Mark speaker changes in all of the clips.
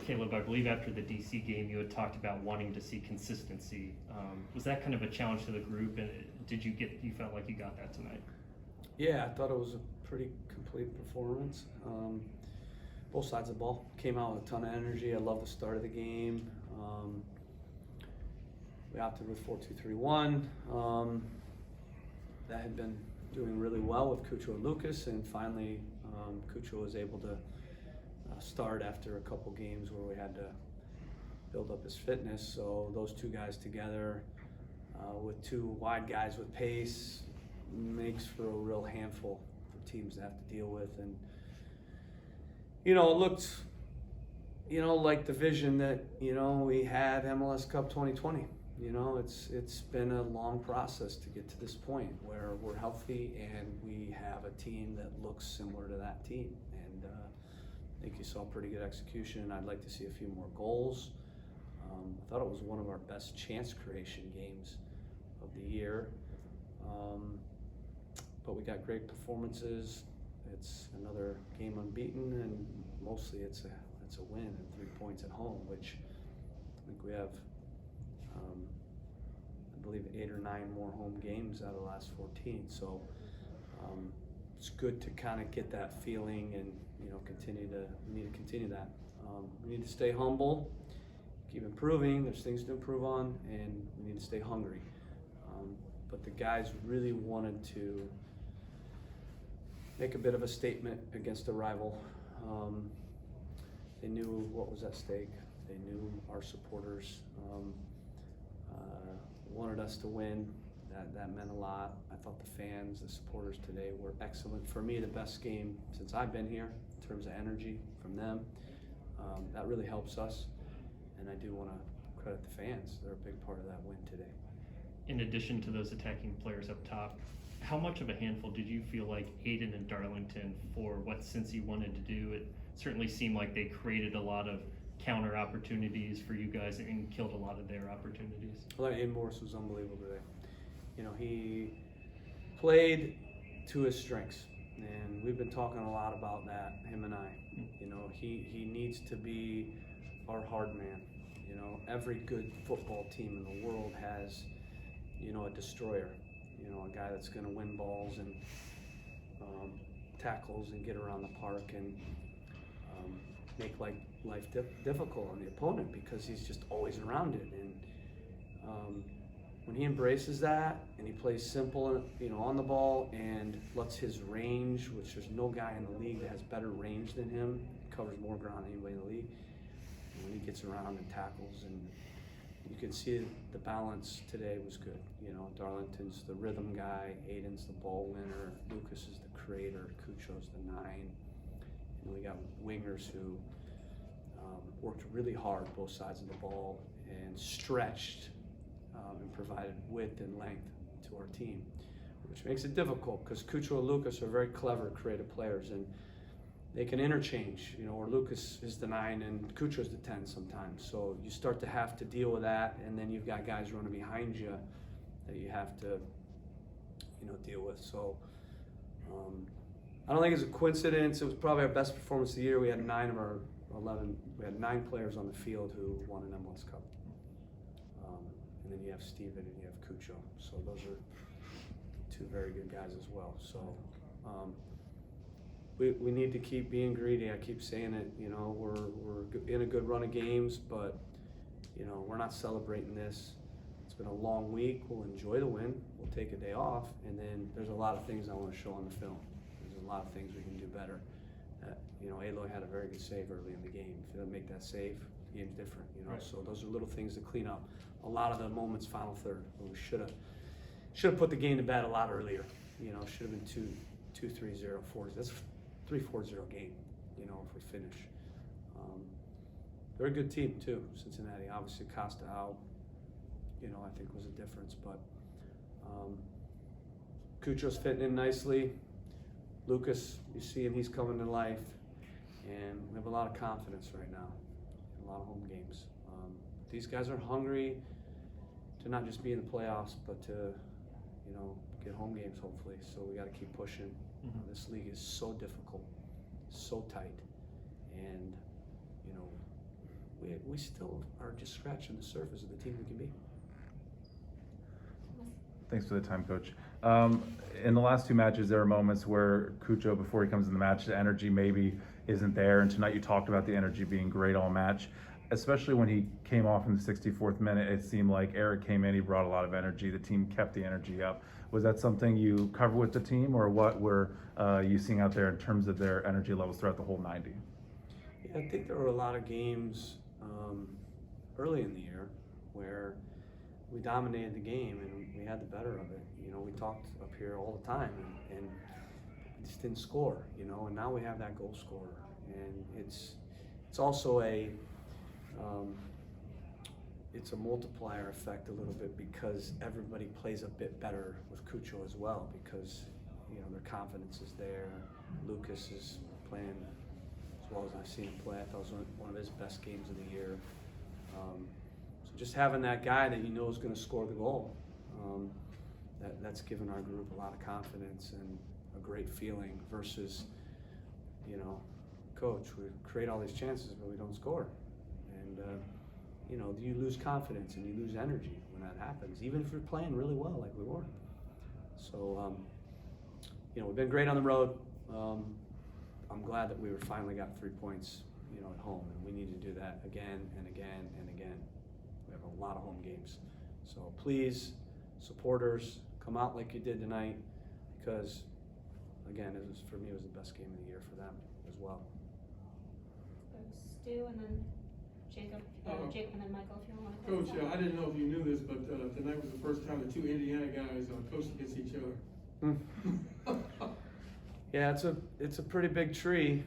Speaker 1: Caleb, I believe after the DC game, you had talked about wanting to see consistency. Was that kind of a challenge to the group, and you felt like you got that tonight?
Speaker 2: Yeah, I thought it was a pretty complete performance. Both sides of the ball came out with a ton of energy. I love the start of the game. We opted with 4-2-3-1. That had been doing really well with Cucho and Lucas, and finally Cucho was able to start after a couple games where we had to build up his fitness. So those two guys together with two wide guys with pace makes for a real handful for teams to have to deal with. And it looked like the vision that we had MLS Cup 2020. It's been a long process to get to this point where we're healthy and we have a team that looks similar to that team. And I think you saw pretty good execution. I'd like to see a few more goals. I thought it was one of our best chance creation games of the year. But we got great performances. It's another game unbeaten, and mostly it's a win and 3 points at home, which I think we have I believe 8 or 9 more home games out of the last 14. So it's good to kind of get that feeling and we need to continue that. We need to stay humble, keep improving. There's things to improve on, and we need to stay hungry. But the guys really wanted to make a bit of a statement against a rival. They knew what was at stake. They knew our supporters wanted us to win. That meant a lot. I thought the fans, the supporters today were excellent. For me, the best game since I've been here in terms of energy from them. That really helps us, and I do want to credit the fans. They're a big part of that win today.
Speaker 1: In addition to those attacking players up top, how much of a handful did you feel like Aiden and Darlington for what Cincy wanted to do? It certainly seemed like they created a lot of counter opportunities for you guys and killed a lot of their opportunities.
Speaker 2: I thought Aiden Morris was unbelievable today. He played to his strengths, and we've been talking a lot about that, him and I. He needs to be our hard man. Every good football team in the world has, a destroyer, a guy that's going to win balls and tackles and get around the park and make life difficult on the opponent because he's just always around it. And when he embraces that and he plays simple, on the ball and lets his range, which there's no guy in the league that has better range than him, he covers more ground than anybody in the league. And when he gets around and tackles, and you can see the balance today was good. Darlington's the rhythm guy, Aiden's the ball winner, Lucas is the creator, Cucho's the 9. And we got wingers who worked really hard both sides of the ball and stretched and provided width and length to our team, which makes it difficult because Cucho and Lucas are very clever, creative players, and they can interchange, or Lucas is the 9 and Cucho's the 10 sometimes. So you start to have to deal with that, and then you've got guys running behind you that you have to, deal with. So I don't think it's a coincidence. It was probably our best performance of the year. We had 9 of our 11. We had 9 players on the field who won an MLS Cup. And then you have Steven and you have Cucho. So those are 2 very good guys as well. So we need to keep being greedy. I keep saying it. We're in a good run of games, but we're not celebrating this. It's been a long week. We'll enjoy the win. We'll take a day off, and then there's a lot of things I want to show on the film. There's a lot of things we can do better. Aloy had a very good save early in the game. If he doesn't make that save, the game's different.
Speaker 1: Right.
Speaker 2: So those are little things to clean up. A lot of the moments, final third, where we should have put the game to bed a lot earlier. Should have been 2-3-0, 4. That's a 3-4-0 game. If we finish. They're a good team too, Cincinnati. Obviously, Costa out. I think was a difference, but Cucho's fitting in nicely. Lucas, you see him, he's coming to life, and we have a lot of confidence right now in a lot of home games. These guys are hungry to not just be in the playoffs, but to get home games hopefully. So we got to keep pushing. This league is so difficult, so tight, and we still are just scratching the surface of the team we can be.
Speaker 3: Thanks for the time, Coach. In the last 2 matches, there are moments where Cucho, before he comes in the match, the energy maybe isn't there. And tonight you talked about the energy being great all match, especially when he came off in the 64th minute. It seemed like Eric came in, he brought a lot of energy. The team kept the energy up. Was that something you covered with the team, or what were you seeing out there in terms of their energy levels throughout the whole 90?
Speaker 2: Yeah, I think there were a lot of games early in the year where we dominated the game and we had the better of it. You know, we talked up here all the time and we just didn't score, you know, and now we have that goal scorer. And it's also it's a multiplier effect a little bit because everybody plays a bit better with Cucho as well because, you know, their confidence is there. Lucas is playing as well as I've seen him play. I thought it was one of his best games of the year. So just having that guy that you know is going to score the goal, that's given our group a lot of confidence and a great feeling versus, you know, coach, we create all these chances but we don't score. And, you know, you lose confidence and you lose energy when that happens, even if you're playing really well like we were. So, you know, we've been great on the road. I'm glad that we finally got 3 points, you know, at home, and we need to do that again and again and again. We have a lot of home games. So please, supporters, come out like you did tonight because, again, for me, it was the best game of the year for them as well.
Speaker 4: Stu and then Jacob, Jake and then Michael, if you want to.
Speaker 5: Coach, I didn't know if you knew this, but tonight was the first time the 2 Indiana guys coached against each other.
Speaker 2: Yeah, it's a pretty big tree.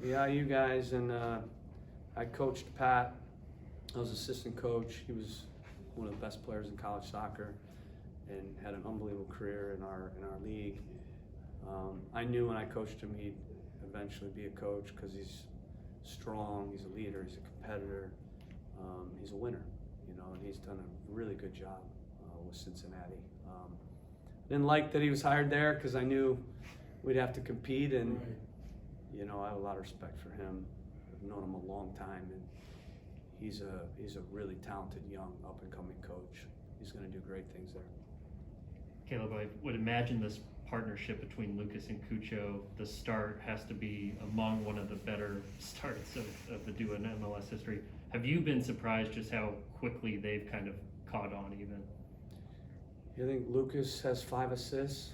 Speaker 2: Yeah, you guys, and I coached Pat. I was assistant coach. He was one of the best players in college soccer and had an unbelievable career in our league. I knew when I coached him he'd eventually be a coach because he's strong, he's a leader, he's a competitor, he's a winner, you know, and he's done a really good job with Cincinnati. Didn't like that he was hired there because I knew we'd have to compete, and
Speaker 5: Right.
Speaker 2: you know, I have a lot of respect for him. I've known him a long time, and he's a really talented young up and coming coach. He's going to do great things there.
Speaker 1: Caleb, I would imagine this partnership between Lucas and Cucho, the start has to be among one of the better starts of the duo in MLS history. Have you been surprised just how quickly they've kind of caught on even?
Speaker 2: I think Lucas has 5 assists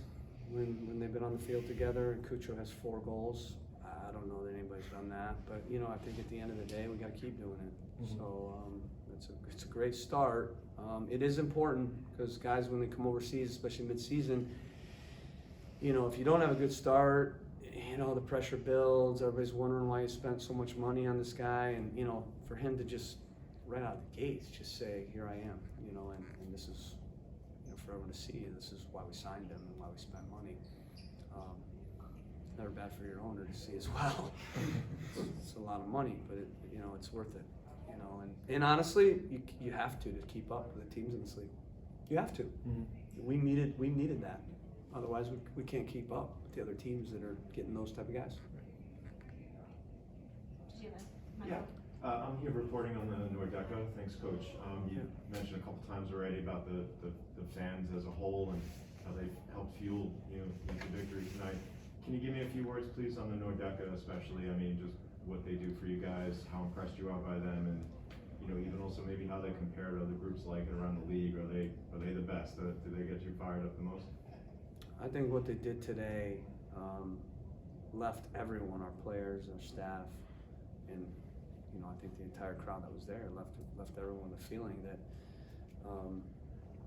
Speaker 2: when they've been on the field together, and Cucho has 4 goals. I don't know that anybody's done that, but you know, I think at the end of the day, we got to keep doing it.
Speaker 1: Mm-hmm.
Speaker 2: So it's a great start. It is important because guys, when they come overseas, especially mid-season, you know, if you don't have a good start, you know, the pressure builds. Everybody's wondering why you spent so much money on this guy, and you know, for him to just right out the gates just say, "Here I am," you know, and this is, you know, for everyone to see. This is why we signed him and why we spent money. Never bad for your owner to see as well. It's a lot of money, but you know, it's worth it. You know, and honestly, you have to keep up with the teams in this league. You have to.
Speaker 1: Mm-hmm.
Speaker 2: We needed that. Otherwise, we can't keep up with the other teams that are getting those type of guys.
Speaker 4: Did you have a
Speaker 6: Yeah,
Speaker 4: Michael?
Speaker 6: I'm here reporting on the Nordeca. Thanks, Coach. You mentioned a couple times already about the fans as a whole and how they helped fuel the victory tonight. Can you give me a few words, please, on the Nordeca, especially? I mean, just what they do for you guys, how impressed you are by them, and you know, even also maybe how they compare to other groups like it around the league. Are they the best? Do they get you fired up the most?
Speaker 2: I think what they did today left everyone, our players, our staff, and you know, I think the entire crowd that was there left everyone the feeling that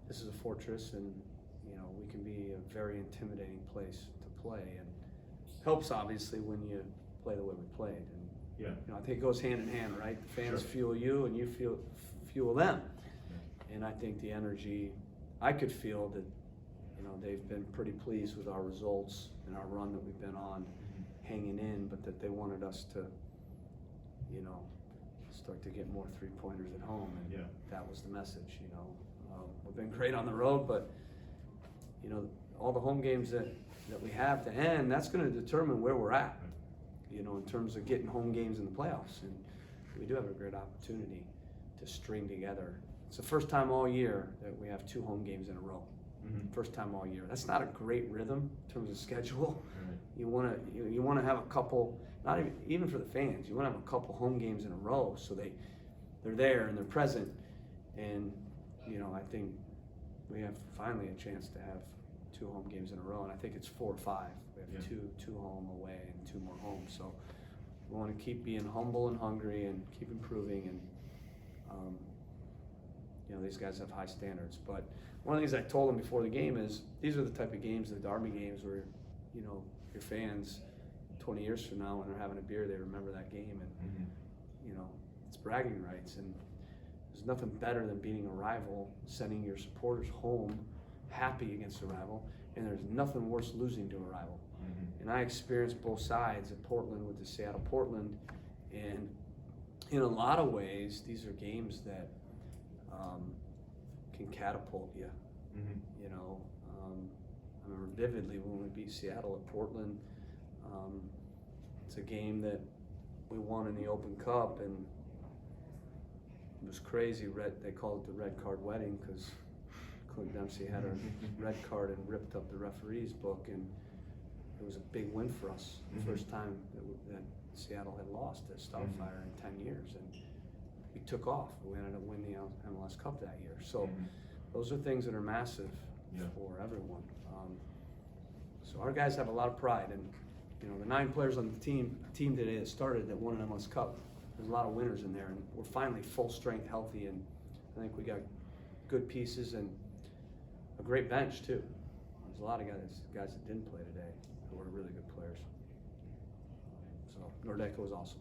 Speaker 2: this is a fortress, and you know, we can be a very intimidating place to play, and helps obviously when you play the way we played. And
Speaker 6: Yeah.
Speaker 2: you know, I think it goes hand in hand, right? The fans
Speaker 6: Sure.
Speaker 2: fuel you, and you fuel them. And I think the energy, I could feel that, you know, they've been pretty pleased with our results and our run that we've been on, hanging in, but that they wanted us to, you know, start to get more 3-pointers at home, and
Speaker 6: Yeah.
Speaker 2: that was the message. You know, we've been great on the road, but you know, all the home games that we have to end, that's going to determine where we're at. You know, in terms of getting home games in the playoffs, and we do have a great opportunity to string together. It's the first time all year that we have 2 home games in a row. First time all year. That's not a great rhythm in terms of schedule.
Speaker 6: Right.
Speaker 2: You want to have a couple, not even for the fans. You want to have a couple home games in a row so they're there and they're present. And I think we have finally a chance to have 2 home games in a row, and I think it's 4 or 5. We have two home, away, and 2 more home. So we want to keep being humble and hungry and keep improving. And these guys have high standards. But one of the things I told them before the game is these are the type of games, the derby games, where your fans 20 years from now when they're having a beer, they remember that game, and it's bragging rights. And there's nothing better than beating a rival, sending your supporters home happy against a rival, and there's nothing worse losing to a rival. And I experienced both sides at Portland with the Seattle Portland, and in a lot of ways, these are games that can catapult you. I remember vividly when we beat Seattle at Portland. It's a game that we won in the Open Cup, and it was crazy. They called it the red card wedding because Clint Dempsey had a red card and ripped up the referee's book, and it was a big win for us. The first time that Seattle had lost at Starfire in 10 years, and we took off. We ended up winning the MLS Cup that year. So those are things that are massive for everyone. So our guys have a lot of pride, and the 9 players on the team today that started that won an MLS Cup. There's a lot of winners in there, and we're finally full strength, healthy, and I think we got good pieces and a great bench too. There's a lot of guys that didn't play today who are really good players. So Nordeco was awesome.